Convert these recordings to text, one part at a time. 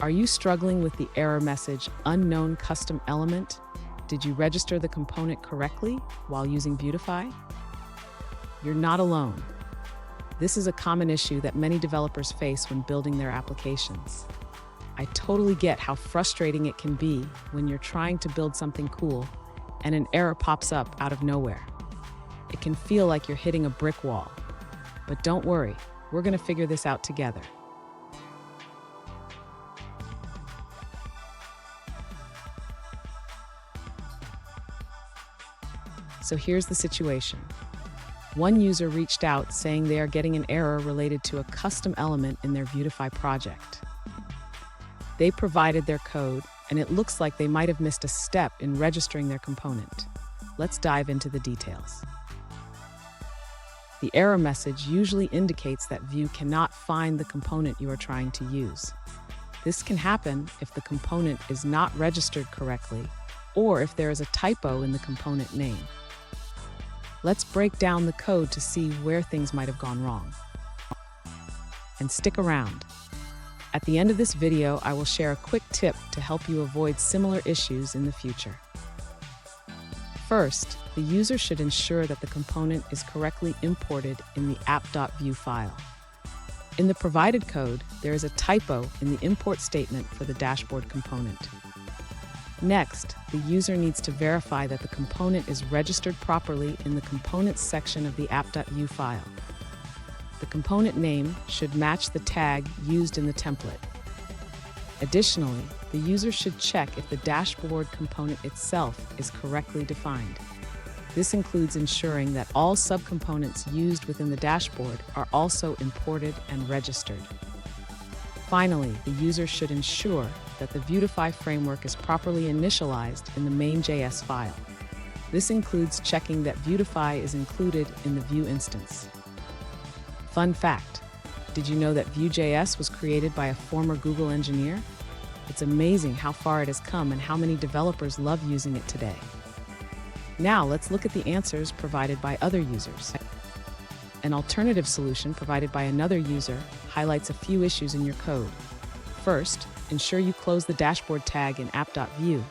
Are you struggling with the error message, unknown custom element? Did you register the component correctly while using Vuetify? You're not alone. This is a common issue that many developers face when building their applications. I totally get how frustrating it can be when you're trying to build something cool and an error pops up out of nowhere. It can feel like you're hitting a brick wall. But don't worry, we're going to figure this out together. So here's the situation. One user reached out saying they are getting an error related to a custom element in their Vuetify project. They provided their code, and it looks like they might have missed a step in registering their component. Let's dive into the details. The error message usually indicates that Vue cannot find the component you are trying to use. This can happen if the component is not registered correctly, or if there is a typo in the component name. Let's break down the code to see where things might have gone wrong. And stick around. At the end of this video, I will share a quick tip to help you avoid similar issues in the future. First, the user should ensure that the component is correctly imported in the app.vue file. In the provided code, there is a typo in the import statement for the dashboard component. Next, the user needs to verify that the component is registered properly in the components section of the app.vue file. The component name should match the tag used in the template. Additionally, the user should check if the dashboard component itself is correctly defined. This includes ensuring that all subcomponents used within the dashboard are also imported and registered. Finally, the user should ensure that the Vuetify framework is properly initialized in the main.js file. This includes checking that Vuetify is included in the Vue instance. Fun fact, did you know that Vue.js was created by a former Google engineer? It's amazing how far it has come and how many developers love using it today. Now let's look at the answers provided by other users. An alternative solution provided by another user highlights a few issues in your code. First, ensure you close the dashboard tag in app.vue.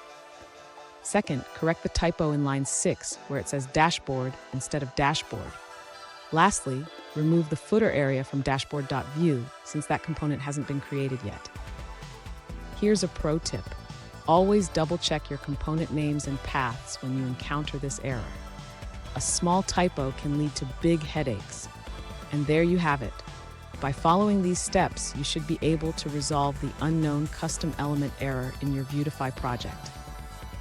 Second, correct the typo in line 6 where it says dashboard instead of dashboard. Lastly, remove the footer area from dashboard.vue since that component hasn't been created yet. Here's a pro tip. Always double-check your component names and paths when you encounter this error. A small typo can lead to big headaches. And there you have it. By following these steps, you should be able to resolve the unknown custom element error in your Vuetify project.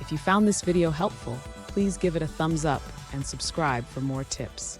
If you found this video helpful, please give it a thumbs up and subscribe for more tips.